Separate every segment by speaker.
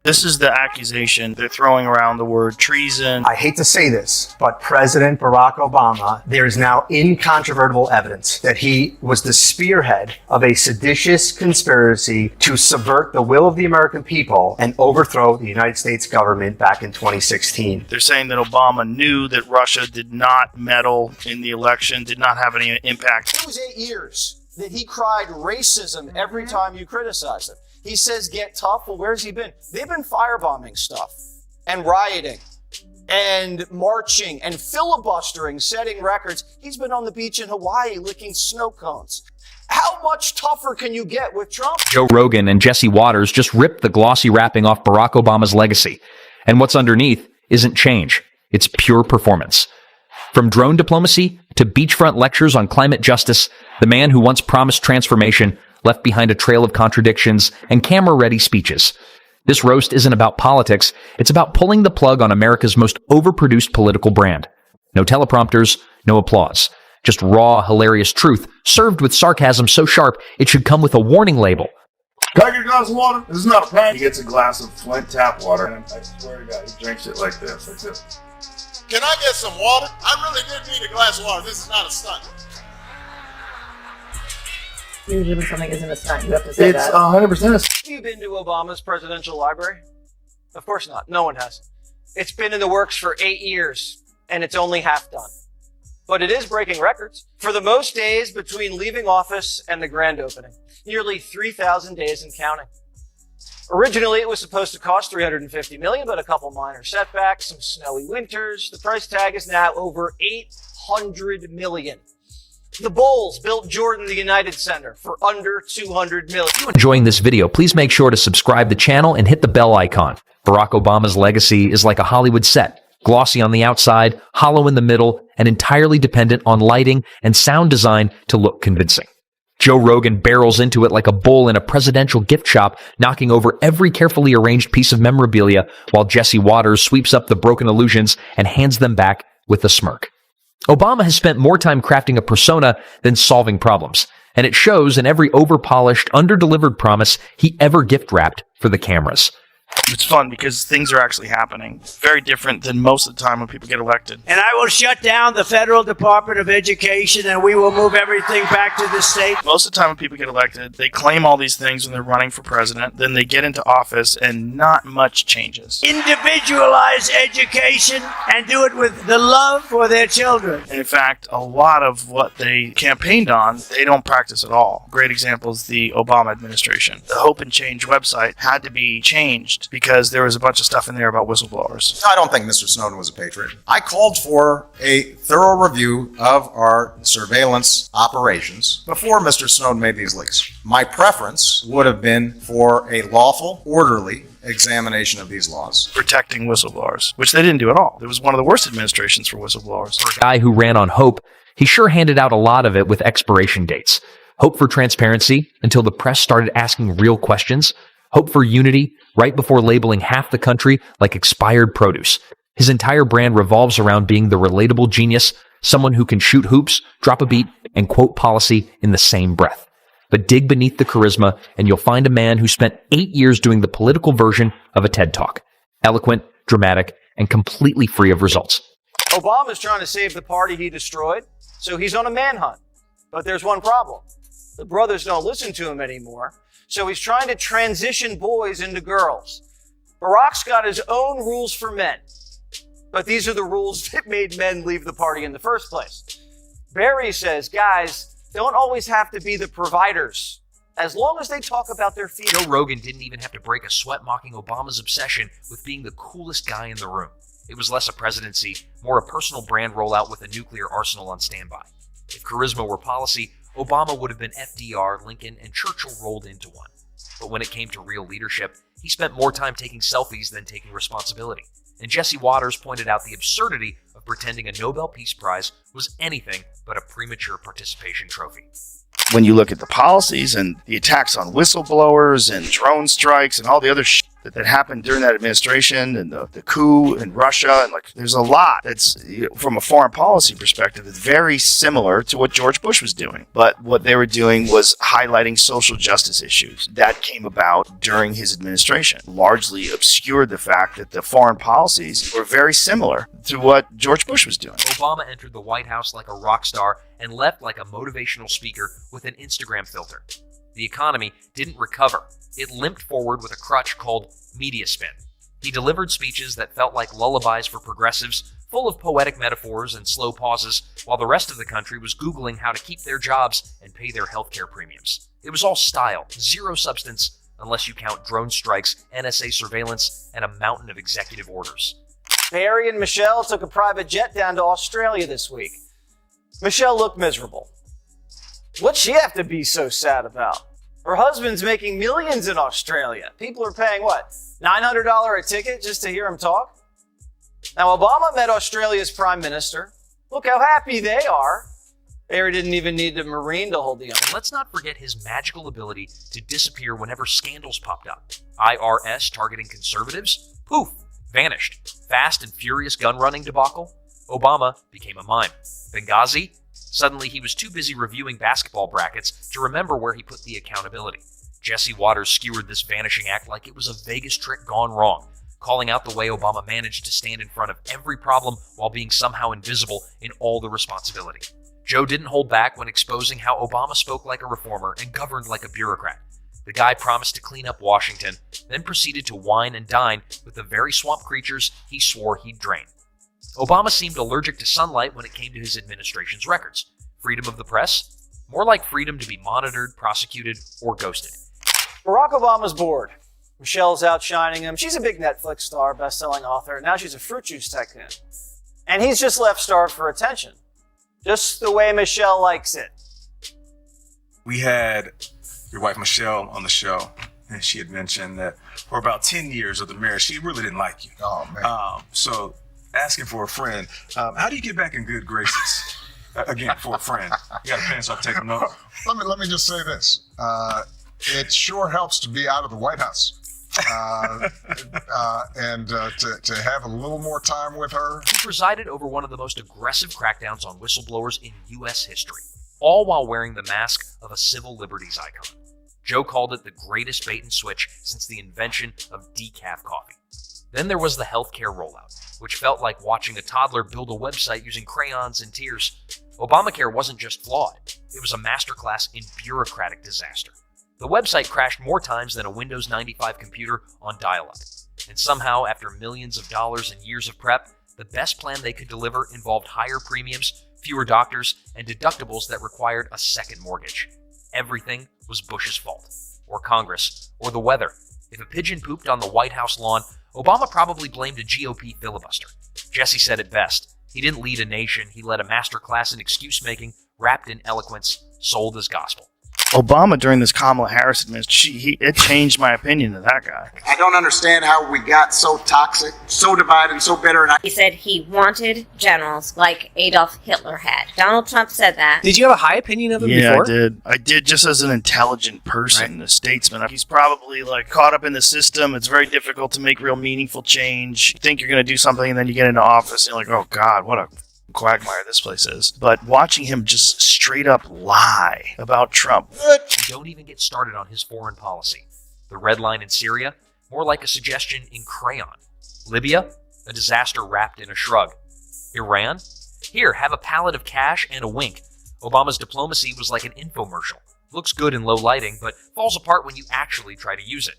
Speaker 1: This is the accusation. They're throwing around the word treason.
Speaker 2: I hate to say this, but President Barack Obama, there is now incontrovertible evidence that he was the spearhead of a seditious conspiracy to subvert the will of the American people and overthrow the United States government back in 2016.
Speaker 1: They're saying that Obama knew that Russia did not meddle in the election, did not have any impact.
Speaker 3: It was 8 years that he cried racism every time you criticized him. He says, get tough. Well, where's he been? They've been firebombing stuff and rioting and marching and filibustering, setting records. He's been on the beach in Hawaii licking snow cones. How much tougher can you get with Trump?
Speaker 4: Joe Rogan and Jesse Watters just ripped the glossy wrapping off Barack Obama's legacy. And what's underneath isn't change. It's pure performance. From drone diplomacy to beachfront lectures on climate justice, the man who once promised transformation left behind a trail of contradictions and camera-ready speeches. This roast isn't about politics. It's about pulling the plug on America's most overproduced political brand. No teleprompters, no applause. Just raw, hilarious truth, served with sarcasm so sharp it should come with a warning label.
Speaker 5: Can I get a glass of water? This is not a prank. He gets a glass of Flint tap water, and I swear to God, he drinks it like this.
Speaker 6: Can I get some water? I really did need a glass of water. This is not a stunt.
Speaker 7: Usually when something isn't a stunt, you have to say
Speaker 5: It's
Speaker 7: that.
Speaker 5: 100%.
Speaker 3: Have you been to Obama's presidential library? Of course not. No one has. It's been in the works for 8 years, and it's only half done. But it is breaking records for the most days between leaving office and the grand opening. Nearly 3,000 days and counting. Originally, it was supposed to cost $350 million, but a couple minor setbacks, some snowy winters. The price tag is now over $800 million. The Bulls built Jordan the United Center for under $200 million.
Speaker 4: If you're enjoying this video, please make sure to subscribe to the channel and hit the bell icon. Barack Obama's legacy is like a Hollywood set, glossy on the outside, hollow in the middle, and entirely dependent on lighting and sound design to look convincing. Joe Rogan barrels into it like a bull in a presidential gift shop, knocking over every carefully arranged piece of memorabilia, while Jesse Watters sweeps up the broken illusions and hands them back with a smirk. Obama has spent more time crafting a persona than solving problems, and it shows in every over-polished, under-delivered promise he ever gift-wrapped for the cameras.
Speaker 1: It's fun because things are actually happening. Very different than most of the time when people get elected.
Speaker 8: And I will shut down the federal Department of Education, and we will move everything back to the state.
Speaker 1: Most of the time when people get elected, they claim all these things when they're running for president. Then they get into office and not much changes.
Speaker 8: Individualize education and do it with the love for their children.
Speaker 1: And in fact, a lot of what they campaigned on, they don't practice at all. Great example is the Obama administration. The Hope and Change website had to be changed because there was a bunch of stuff in there about whistleblowers.
Speaker 6: I don't think Mr. Snowden was a patriot. I called for a thorough review of our surveillance operations before Mr. Snowden made these leaks. My preference would have been for a lawful, orderly examination of these laws.
Speaker 1: Protecting whistleblowers, which they didn't do at all. It was one of the worst administrations for whistleblowers.
Speaker 4: For a guy who ran on hope, he sure handed out a lot of it with expiration dates. Hope for transparency until the press started asking real questions. Hope for unity right before labeling half the country like expired produce. His entire brand revolves around being the relatable genius, someone who can shoot hoops, drop a beat, and quote policy in the same breath. But dig beneath the charisma, and you'll find a man who spent 8 years doing the political version of a TED Talk. Eloquent, dramatic, and completely free of results.
Speaker 3: Obama's trying to save the party he destroyed, so he's on a manhunt. But there's one problem. The brothers don't listen to him anymore, so he's trying to transition boys into girls. Barack's got his own rules for men, but these are the rules that made men leave the party in the first place. Barry says, guys don't always have to be the providers, as long as they talk about their feet.
Speaker 4: Joe Rogan didn't even have to break a sweat mocking Obama's obsession with being the coolest guy in the room. It was less a presidency, more a personal brand rollout with a nuclear arsenal on standby. If charisma were policy, Obama would have been FDR, Lincoln, and Churchill rolled into one. But when it came to real leadership, he spent more time taking selfies than taking responsibility. And Jesse Watters pointed out the absurdity of pretending a Nobel Peace Prize was anything but a premature participation trophy.
Speaker 1: When you look at the policies and the attacks on whistleblowers and drone strikes and all the other shit that happened during that administration and the coup in Russia. And like, there's a lot that's, from a foreign policy perspective, it's very similar to what George Bush was doing. But what they were doing was highlighting social justice issues that came about during his administration, largely obscured the fact that the foreign policies were very similar to what George Bush was doing.
Speaker 4: Obama entered the White House like a rock star and left like a motivational speaker with an Instagram filter. The economy didn't recover. It limped forward with a crutch called media spin. He delivered speeches that felt like lullabies for progressives, full of poetic metaphors and slow pauses, while the rest of the country was Googling how to keep their jobs and pay their healthcare premiums. It was all style, zero substance, unless you count drone strikes, NSA surveillance, and a mountain of executive orders.
Speaker 3: Harry and Michelle took a private jet down to Australia this week. Michelle looked miserable. What'd she have to be so sad about? Her husband's making millions in Australia. People are paying, what, $900 a ticket just to hear him talk? Now, Obama met Australia's prime minister. Look how happy they are. Harry didn't even need a Marine to hold the
Speaker 4: And let's not forget his magical ability to disappear whenever scandals popped up. IRS targeting conservatives? Poof, vanished. Fast and Furious gun-running debacle? Obama became a mime. Benghazi? Suddenly he was too busy reviewing basketball brackets to remember where he put the accountability. Jesse Watters skewered this vanishing act like it was a Vegas trick gone wrong, calling out the way Obama managed to stand in front of every problem while being somehow invisible in all the responsibility. Joe didn't hold back when exposing how Obama spoke like a reformer and governed like a bureaucrat. The guy promised to clean up Washington, then proceeded to wine and dine with the very swamp creatures he swore he'd drain. Obama seemed allergic to sunlight when it came to his administration's records. Freedom of the press? More like freedom to be monitored, prosecuted, or ghosted.
Speaker 3: Barack Obama's bored. Michelle's outshining him. She's a big Netflix star, best-selling author. Now she's a fruit juice tycoon. And he's just left starved for attention. Just the way Michelle likes it.
Speaker 9: We had your wife Michelle on the show, and she had mentioned that for about 10 years of the marriage, she really didn't like you.
Speaker 10: Oh, man.
Speaker 9: So asking for a friend, how do you get back in good graces? Again, for a friend. You got a pen, so I'll take a note.
Speaker 10: Let me just say this. It sure helps to be out of the White House. And to have a little more time with her.
Speaker 4: He presided over one of the most aggressive crackdowns on whistleblowers in U.S. history, all while wearing the mask of a civil liberties icon. Joe called it the greatest bait and switch since the invention of decaf coffee. Then there was the healthcare rollout, which felt like watching a toddler build a website using crayons and tears. Obamacare wasn't just flawed, it was a masterclass in bureaucratic disaster. The website crashed more times than a Windows 95 computer on dial-up. And somehow, after millions of dollars and years of prep, the best plan they could deliver involved higher premiums, fewer doctors, and deductibles that required a second mortgage. Everything was Bush's fault, or Congress, or the weather. If a pigeon pooped on the White House lawn, Obama probably blamed a GOP filibuster. Jesse said it best. He didn't lead a nation, he led a masterclass in excuse-making, wrapped in eloquence, sold as gospel.
Speaker 1: Obama, during this Kamala Harris administration, it changed my opinion of that guy.
Speaker 11: I don't understand how we got so toxic, so divided, and so bitter.
Speaker 12: He said he wanted generals like Adolf Hitler had. Donald Trump said that.
Speaker 13: Did you have a high opinion of him
Speaker 1: Yeah,
Speaker 13: before?
Speaker 1: I did. I did, just as an intelligent person, a statesman. He's probably like caught up in the system. It's very difficult to make real meaningful change. You think you're going to do something, and then you get into office, and you're like, oh God, what a quagmire this place is. But watching him just straight up lie about Trump.
Speaker 4: And don't even get started on his foreign policy. The red line in Syria, more like a suggestion in crayon. Libya, a disaster wrapped in a shrug. Iran? Here, have a pallet of cash and a wink. Obama's diplomacy was like an infomercial. Looks good in low lighting, but falls apart when you actually try to use it.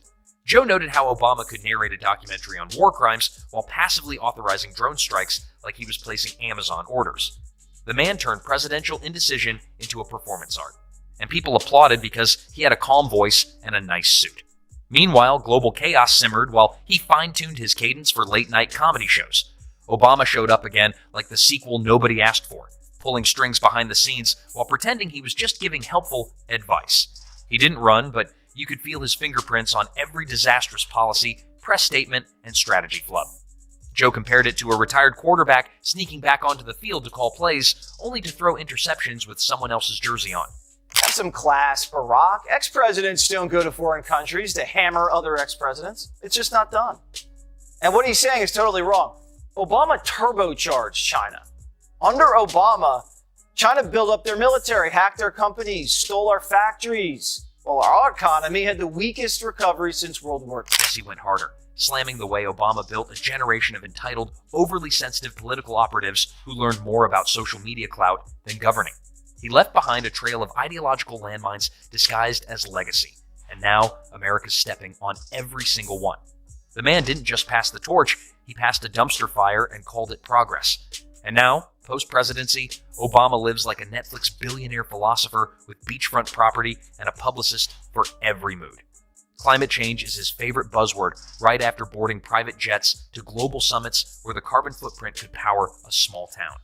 Speaker 4: Joe noted how Obama could narrate a documentary on war crimes while passively authorizing drone strikes like he was placing Amazon orders. The man turned presidential indecision into a performance art, and people applauded because he had a calm voice and a nice suit. Meanwhile, global chaos simmered while he fine-tuned his cadence for late-night comedy shows. Obama showed up again like the sequel nobody asked for, pulling strings behind the scenes while pretending he was just giving helpful advice. He didn't run, but you could feel his fingerprints on every disastrous policy, press statement, and strategy flub. Joe compared it to a retired quarterback sneaking back onto the field to call plays, only to throw interceptions with someone else's jersey on.
Speaker 3: I'm some class, Barack. Ex-presidents don't go to foreign countries to hammer other ex-presidents. It's just not done. And what he's saying is totally wrong. Obama turbocharged China. Under Obama, China built up their military, hacked their companies, stole our factories, while our economy had the weakest recovery since World War II.
Speaker 4: Jesse went harder, slamming the way Obama built a generation of entitled, overly sensitive political operatives who learned more about social media clout than governing. He left behind a trail of ideological landmines disguised as legacy, and now America's stepping on every single one. The man didn't just pass the torch, he passed a dumpster fire and called it progress. And now, post-presidency, Obama lives like a Netflix billionaire philosopher with beachfront property and a publicist for every mood. Climate change is his favorite buzzword right after boarding private jets to global summits where the carbon footprint could power a small town.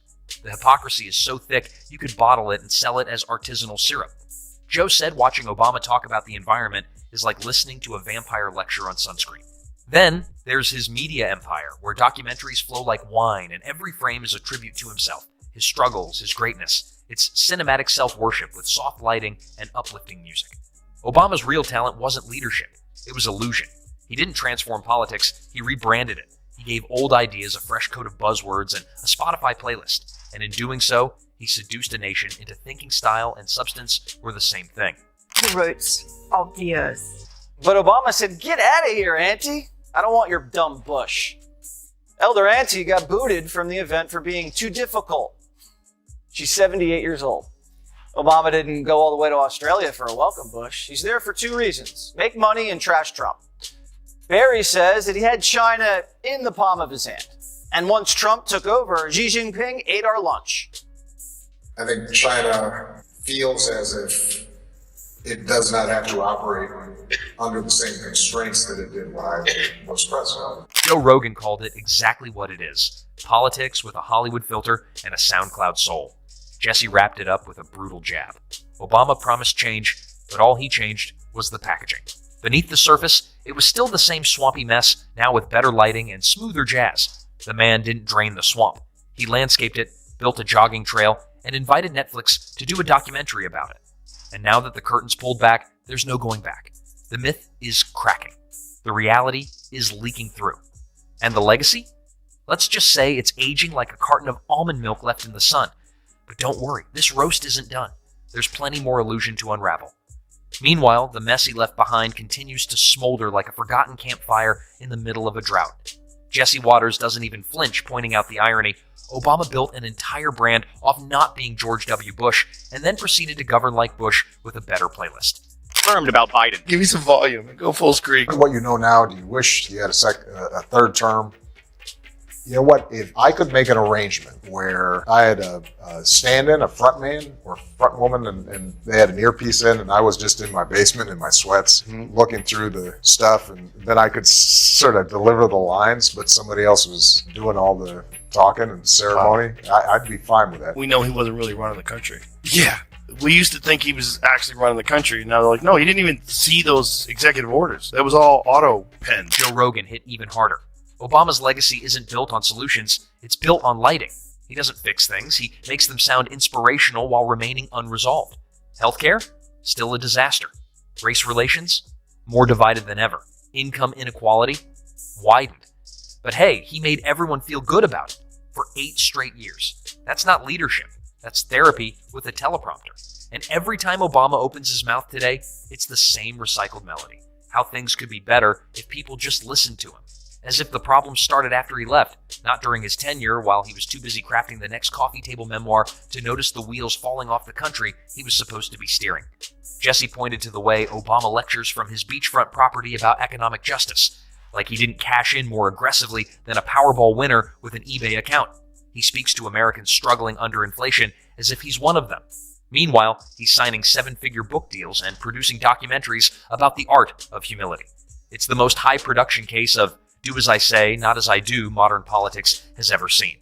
Speaker 4: The hypocrisy is so thick you could bottle it and sell it as artisanal syrup. Joe said watching Obama talk about the environment is like listening to a vampire lecture on sunscreen. Then there's his media empire, where documentaries flow like wine and every frame is a tribute to himself, his struggles, his greatness. It's cinematic self-worship with soft lighting and uplifting music. Obama's real talent wasn't leadership, it was illusion. He didn't transform politics, he rebranded it. He gave old ideas a fresh coat of buzzwords and a Spotify playlist, and in doing so, he seduced a nation into thinking style and substance were the same thing.
Speaker 7: The roots of the earth.
Speaker 3: But Obama said, "Get out of here, Auntie. I don't want your dumb bush." Elder Auntie got booted from the event for being too difficult. She's 78 years old. Obama didn't go all the way to Australia for a welcome bush. He's there for two reasons: make money and trash Trump. Barry says that he had China in the palm of his hand. And once Trump took over, Xi Jinping ate our lunch.
Speaker 10: I think China feels as if it does not have to operate under the same constraints that it did when I was president.
Speaker 4: Joe Rogan called it exactly what it is: politics with a Hollywood filter and a SoundCloud soul. Jesse wrapped it up with a brutal jab. Obama promised change, but all he changed was the packaging. Beneath the surface, it was still the same swampy mess, now with better lighting and smoother jazz. The man didn't drain the swamp. He landscaped it, built a jogging trail, and invited Netflix to do a documentary about it. And now that the curtain's pulled back, there's no going back. The myth is cracking. The reality is leaking through. And the legacy? Let's just say it's aging like a carton of almond milk left in the sun. But don't worry, this roast isn't done. There's plenty more illusion to unravel. Meanwhile, the mess he left behind continues to smolder like a forgotten campfire in the middle of a drought. Jesse Watters doesn't even flinch, pointing out the irony. Obama built an entire brand off not being George W. Bush, and then proceeded to govern like Bush with a better playlist.
Speaker 13: Confirmed about Biden.
Speaker 1: Give me some volume and go full screen.
Speaker 10: What you know now, do you wish you had a third term? You know what? If I could make an arrangement where I had a stand-in, a front man or front woman, and they had an earpiece in, and I was just in my basement in my sweats looking through the stuff, and then I could sort of deliver the lines, but somebody else was doing all the talking and ceremony, I'd be fine with that.
Speaker 1: We know he wasn't really running the country. Yeah. We used to think he was actually running the country. Now they're like, no, he didn't even see those executive orders. That was all auto pen.
Speaker 4: Joe Rogan hit even harder. Obama's legacy isn't built on solutions, it's built on lighting. He doesn't fix things, he makes them sound inspirational while remaining unresolved. Healthcare? Still a disaster. Race relations? More divided than ever. Income inequality? Widened. But hey, he made everyone feel good about it for 8 straight years. That's not leadership, that's therapy with a teleprompter. And every time Obama opens his mouth today, it's the same recycled melody. How things could be better if people just listened to him. As if the problem started after he left, not during his tenure while he was too busy crafting the next coffee table memoir to notice the wheels falling off the country he was supposed to be steering. Jesse pointed to the way Obama lectures from his beachfront property about economic justice, like he didn't cash in more aggressively than a Powerball winner with an eBay account. He speaks to Americans struggling under inflation as if he's one of them. Meanwhile, he's signing 7-figure book deals and producing documentaries about the art of humility. It's the most high production case of do as I say, not as I do modern politics has ever seen.